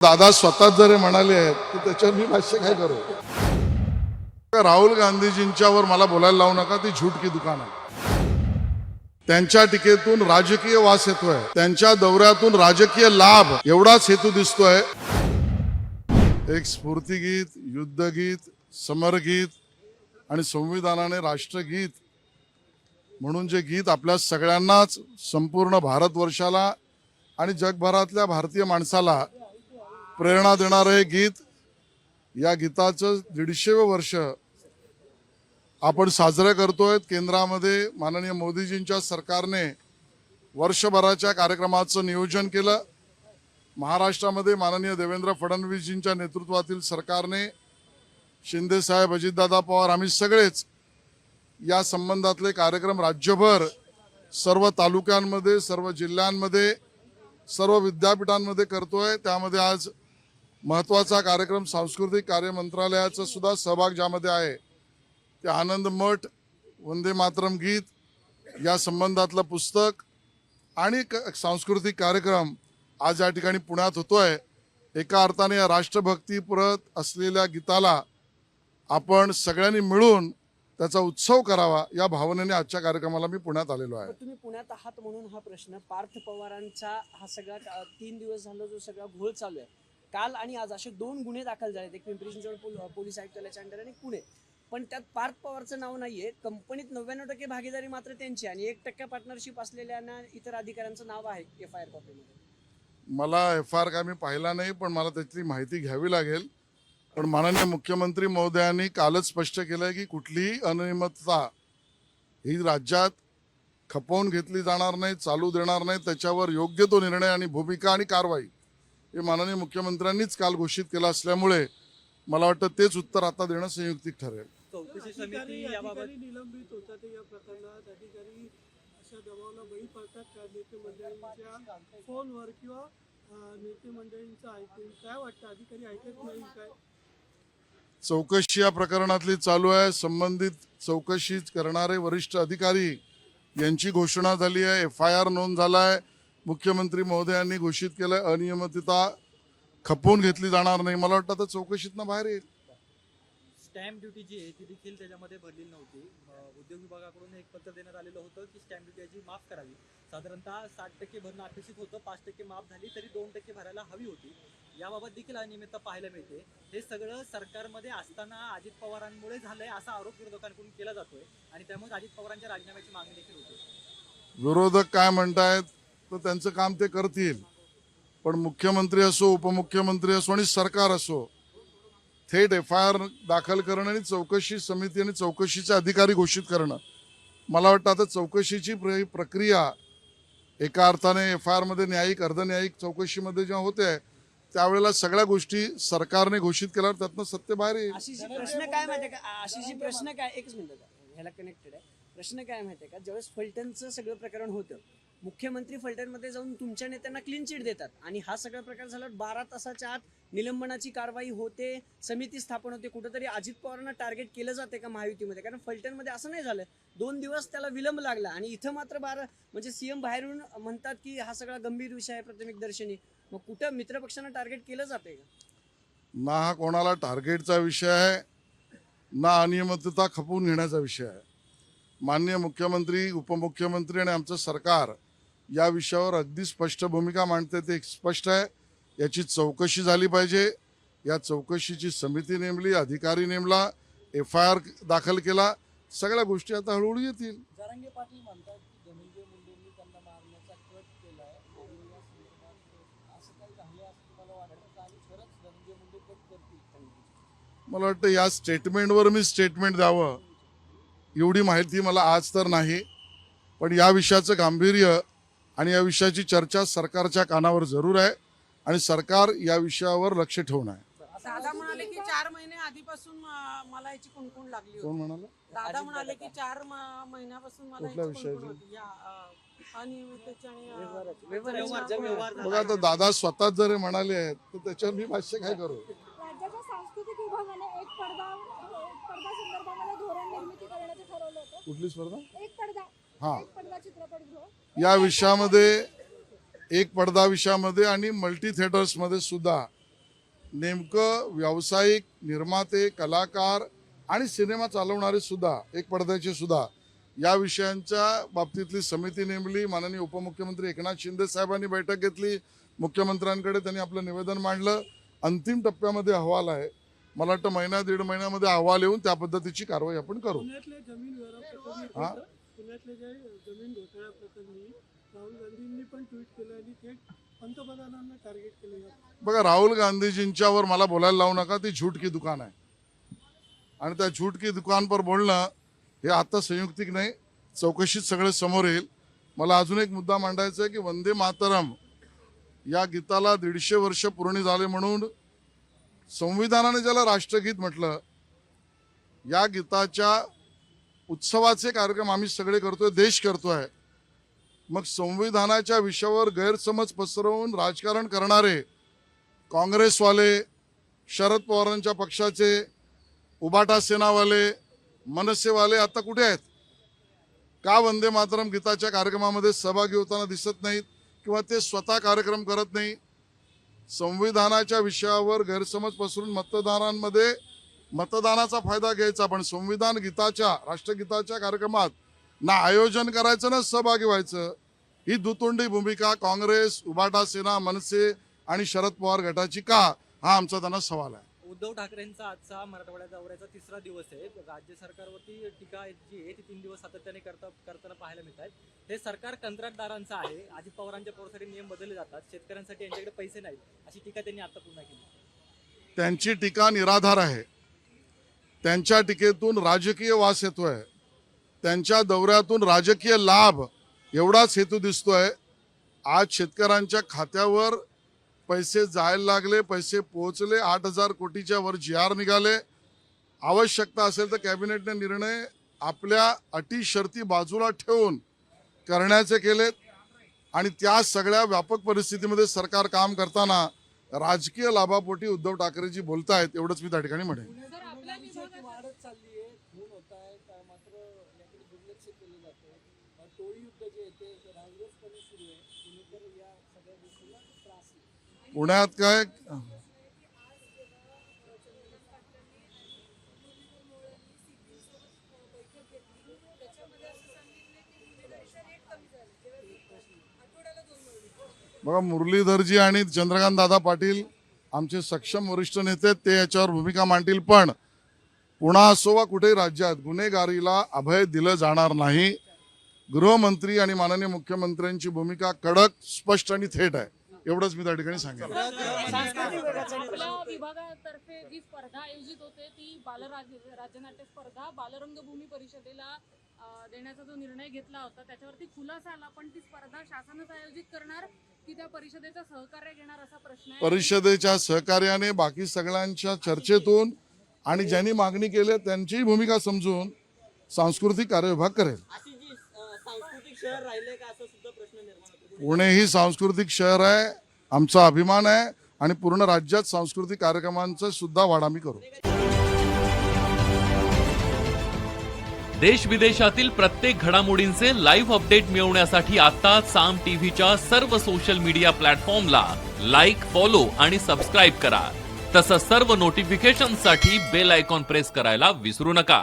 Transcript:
दादा स्वतः जर म्हणाले आहेत तर त्याच्यावर मी भाष्य काय करू? राहुल गांधीजींच्यावर मला बोलायला लावू नका, ती झूठ की दुकान आहे. त्यांच्या टीकेतून राजकीय वास येतोय, त्यांच्या दौऱ्यातून राजकीय लाभ एवढाच हेतू दिसतोय. एक स्फूर्तिगीत, युद्धगीत, समरगीत आणि संविधानाने राष्ट्रगीत म्हणून जे गीत आपल्या सगळ्यांनाच, संपूर्ण भारतवर्षाला आणि जगभरातल्या भारतीय माणसाला प्रेरणा देणारं हे गीत, या गीताचं 150वें वर्ष आपण साजरं करतोय. केंद्रामध्ये माननीय मोदीजींच्या सरकारने वर्षभराच्या कार्यक्रमाचं नियोजन केलं. महाराष्ट्रामध्ये माननीय देवेंद्र फडणवीसजींच्या नेतृत्वातील सरकारने, शिंदे साहेब, अजितदादा पवार, आम्ही सगळेच या संबंधातले कार्यक्रम राज्यभर, सर्व तालुक्यांमध्ये, सर्व जिल्ह्यांमध्ये, सर्व विद्यापीठांमध्ये करतोय. त्यामध्ये आज महत्त्वाचा कार्यक्रम सांस्कृतिक कार्य मंत्रालयाचा सुद्धा सहभाग ज्यामध्ये आहे, ते आनंद मठ, वंदे मातरम गीत या संबंधातलं पुस्तक आणि सांस्कृतिक कार्यक्रम आज या ठिकाणी पुण्यात होतोय. एका अर्थाने या राष्ट्रभक्तीपरत असलेल्या गीताला आपण सगळ्यांनी मिळून त्याचा उत्सव करावा, या भावनेने आजच्या कार्यक्रमाला मी पुण्यात आलेलो आहे. तुम्ही पुण्यात आहात म्हणून हा प्रश्न, पार्थ पवारांचा हा सगळा 3 दिवस झाला जो सगळा घोळ चालू आहे, काल आणि आज असे 2 गुन्हे दाखल झालेत, एक पिंपरी चिंचवड पोलीस आयुक्तालयाच्या अंडर आणि पुणे. पण त्यात पार्थ पवारचं नाव नाहीये. कंपनीत 99% भागीदारी मात्र त्यांची आणि 1% पार्टनरशिप असलेल्या इतर अधिकाऱ्यांचं नाव आहे FIR कॉपीमध्ये. मला FIR काय मी पाहिला नाही, पण मला त्याची माहिती घ्यावी लागेल. पण माननीय मुख्यमंत्री महोदयांनी कालच स्पष्ट केलंय की कुठलीही अनियमितता ही राज्यात खपवून घेतली जाणार नाही, चालू देणार नाही. त्याच्यावर योग्य तो निर्णय आणि भूमिका आणि कारवाई हे माननीय मुख्यमंत्र्यांनीच काल घोषित केलं असल्यामुळे मला वाटतं तेच उत्तर आता देणं संयुक्तिक ठरेल. चौकशी समिती याबाबत निलंबित होतात या प्रकरणात, अधिकारी अशा दबावाला बळी पडतात का नेते मंडळींच्या फोनवर किंवा नेते मंडळींचं ऐकून? काय वाटतं, अधिकारी ऐकत नाही काय? चौकशी या प्रकरणातली चालू आहे. संबंधित चौकशी करणारे वरिष्ठ अधिकारी यांची घोषणा झाली आहे. FIR नोंद झाला आहे. मुख्यमंत्री महोदयांनी घोषित केलं अनियमितता खपवून घेतली जाणार नाही. मला वाटतं आता चौकशीतनं बाहेर येईल. स्टॅम्प ड्युटी जी आहे ती देखील त्याच्यामध्ये भरलेली नव्हती. उद्योग विभागाकडून एक पत्र देण्यात आलेलं होतं की स्टॅम्प ड्युटी याची माफ करावी. साधारणतः 60% भरणं अपेक्षित होतं, 5% माफ झाली, तरी 2% भरायला हवी होती. याबाबत देखील अनियमितता पाहायला मिळते. हे सगळं सरकारमध्ये असताना अजित पवारांमुळे झालंय असा आरोप विरोधकांकडून केला जातोय आणि त्यामुळे अजित पवारांच्या राजीनाम्याची मागणी देखील होती. विरोधक काय म्हणतायत तर त्यांचं काम ते करतील, पण मुख्यमंत्री असो, उपमुख्यमंत्री असो आणि सरकार असो, थेट FIR दाखल करणं आणि चौकशी समिती आणि चौकशीचे अधिकारी घोषित करणं, मला वाटतं आता चौकशीची प्रक्रिया एका अर्थाने FIR मध्ये न्यायिक, अर्धन्यायिक चौकशीमध्ये जेव्हा होते त्यावेळेला सगळ्या गोष्टी सरकारने घोषित केल्यावर त्यातनं सत्य बाहेर येईल. आशिषजी प्रश्न काय माहितीये का, आशिषजी प्रश्न काय, एकच मिनिट ह्याला कनेक्टेड आहे. प्रश्न काय माहितीये का, ज्यावेळेस फलटणचं सगळं प्रकरण होतं, मुख्यमंत्री फलटणमध्ये जाऊन तुमच्या नेत्यांना क्लीन चिट देतात आणि हा सगळा प्रकार झाल्यावर 12 तासाच्या आत निलंबनाची कारवाई होते, समिती स्थापन होते. कुठंतरी अजित पवारांना टार्गेट केलं जाते का महायुतीमध्ये? कारण फलटणमध्ये असं नाही झालं, 2 दिवस त्याला विलंब लागला आणि इथं मात्र म्हणजे CM बाहेरून म्हणतात की हा सगळा गंभीर विषय आहे प्राथमिक दर्शनी. मग कुठं मित्रपक्षांना टार्गेट केलं जाते का? ना हा कोणाला टार्गेटचा विषय आहे, ना अनियमितता खपवून घेण्याचा विषय आहे. माननीय मुख्यमंत्री, उपमुख्यमंत्री आणि आमचं सरकार या विषयावर अगदी स्पष्ट भूमिका मांडते. ते स्पष्ट आहे, याची चौकशी झाली पाहिजे. या चौकशीची समिती नेमली, अधिकारी नेमला, FIR दाखल केला, सगळ्या गोष्टी आता हळूहळू येतील. जरांगे पाटील म्हणतात की धनंजय मुंडेंनी त्यांना मारण्याचा कट केलाय आणि या संदर्भात असं काही झालं असं तुम्हाला वाटतं का? आणि खरंच धनंजय मुंडे कट करतील? मला वाटतं या स्टेटमेंटवर मी स्टेटमेंट द्यावं एवढी माहिती मला आज तर नाही, पण या विषयाचं गांभीर्य आणि या विषयाची चर्चा सरकारच्या कानावर जरूर आहे आणि सरकार या विषयावर लक्ष ठेवून आहे. दादा म्हणाले की 4 महिने आधीपासून मला याची कुणकुण लागली कोण होती. म्हणाला? दादा म्हणाले की 4 महिन्यापासून मला कुठल्या याची कुणकुण विषयाची? होती, या अनियमिततेची आणि व्यवहार बघा आता दादा स्वतः जर म्हणाले आहेत तर त्याच्यावर मी भाष्य काय करू? राज्याच्या सांस्कृतिक विभागाने एक पडदा संदर्भामध्ये धोरण निर्मिती करण्याचे ठरवलं होतं. कुठली स्पर्धा? एक पडदा हा, एक पडदा चित्रपटगृह या विषयामध्ये एक पडदा विषयामध्ये आणि मल्टी थिएटर्समध्ये सुद्धा नेमकं व्यावसायिक निर्माते कलाकार आणि सिनेमा चालवणारे सुद्धा एक पडद्याचे सुद्धा या विषयांच्या बाबतीतली समिती नेमली. माननीय उपमुख्यमंत्री एकनाथ शिंदे साहेबांनी बैठक घेतली. मुख्यमंत्र्यांकडे त्यांनी आपलं निवेदन मांडलं. अंतिम टप्प्यामध्ये अहवाल आहे. मला वाटतं महिना दीड महिन्यामध्ये अहवाल येऊन त्या पद्धतीची कारवाई आपण करू. पुण्यातल्या जमीन व्यवहार हा? पुण्यातल्या ज्या जमीन घोटाळ्या प्रकरणी राहुल गांधींनी पण ट्विट केलं आणि थेट पंतप्रधानांना टार्गेट केलं. बघा, राहुल गांधीजींच्यावर मला बोलायला लावू नका. ती झूठ की दुकान आहे आणि त्या झूठ की दुकान पर बोलणं हे आता संयुक्तिक नाही, चौकशीत सगळे समोर येईल. मला अजून एक मुद्दा मांडायचा आहे की वंदे मातरम या गीताला 150 वर्ष पूर्ण झाले म्हणून संविधानाने ज्याला राष्ट्रगीत म्हटलं, या गीताच्या उत्सवाचे कार्यक्रम आम्ही सगळे करतोय, देश करतोय. मग संविधानाच्या विषयावर गैरसमज पसरवून राजकारण करणारे काँग्रेसवाले, शरद पवारांच्या पक्षाचे, उबाटा सेनावाले, मनसेवाले आता कुठे आहेत? का वंदे मातरम गीताच्या कार्यक्रमामध्ये सहभागी होताना दिसत नाहीत किंवा ते स्वतः कार्यक्रम करत नाही? संविधानाच्या विषयावर गैरसमज पसरून मतदारांमध्ये मतदानाचा फायदा घ्यायचा, पण संविधान गीताच्या राष्ट्रगीताच्या कार्यक्रमात ना आयोजन करायचं ना सहभागी व्हायचं. ही दुतोंडी भूमिका काँग्रेस, उबाटा सेना, मनसे आणि शरद पवार गटाची का? हा आमचा त्यांना सवाल आहे. उद्धव ठाकरेंचा आजचा मराठवाड्या दौऱ्याचा 3रा दिवस आहे. राज्य सरकारवरती टीका जी आहे ती 3 दिवस सातत्याने करताना पाहायला मिळत आहेत. हे सरकार कंत्राटदारांचं आहे. अजित पवारांच्या पोरासाठी नियम बदलले जातात. शेतकऱ्यांसाठी यांच्याकडे पैसे नाहीत अशी टीका त्यांनी आता पुन्हा केली. त्यांची टीका निराधार आहे. त्यांच्या टीकेतून राजकीय वास येतोय. त्यांच्या दौऱ्यातून राजकीय लाभ एवढाच हेतू दिसतोय. आज शेतकऱ्यांच्या खात्यावर पैसे जायला लागले, पैसे पोहोचले. 8,000 कोटीच्या वर GR निघाले. आवश्यकता असेल तर कॅबिनेटने निर्णय आपल्या अटी शर्ती बाजूला ठेवून करण्याचे केलेत आणि त्या सगळ्या व्यापक परिस्थितीमध्ये सरकार काम करताना राजकीय लाभापोटी उद्धव ठाकरेजी बोलतायत, एवढंच मी त्या ठिकाणी म्हणेन. वाढत चालली आहे, खून होत आहेत, मात्र याकडे दुर्लक्ष केलं जातं. टोळी युद्ध जे आहे ते राजरोसपणे सुरू आहे. पुणेकर या सगळ्या गोष्टीला त्रास आहे. पुण्यात काय बघा, मुरलीधरजी आणि चंद्रकांत दादा पाटील आमचे सक्षम वरिष्ठ नेते, ते याच्यावर भूमिका मांडतील. पण पुणा असो वा कुठेही राज्यात गुन्हेगारीला अभय दिलं जाणार नाही. गृहमंत्री आणि माननीय मुख्यमंत्र्यांची भूमिका कडक, स्पष्ट आणि थेट आहे. एवढंच मी त्या ठिकाणी सांगेन. आपल्या विभागातर्फे जी स्पर्धा आयोजित होते ती राज्यनाट्य स्पर्धा बालरंगभूमी परिषदेला देण्याचा जो निर्णय घेतला होता त्याच्यावरती खुलासा आला. पण ती स्पर्धा शासनच आयोजित करणार की त्या परिषदेचं सहकार्य घेणार असा प्रश्न आहे. परिषदेच्या सहकार्याने, बाकी सगळ्यांच्या चर्चेतून आणि ज्यांनी मागणी केली त्यांचीही भूमिका समजून सांस्कृतिक कार्यविभाग करेल. सांस्कृतिक शहर राहिले का असा सुद्धा प्रश्न निर्माण होतो. पुणे ही सांस्कृतिक शहर आहे, आमचा अभिमान आहे आणि पूर्ण राज्यात सांस्कृतिक कार्यक्रमांचा सुद्धा वाढ आम्ही करू. देश विदेशातील प्रत्येक घडामोडींचे लाईव्ह अपडेट मिळवण्यासाठी आता साम टीव्हीच्या सर्व सोशल मीडिया प्लॅटफॉर्मला लाईक, फॉलो आणि सबस्क्राईब करा. तसंच सर्व नोटिफिकेशनसाठी बेल आयकॉन प्रेस करायला विसरू नका.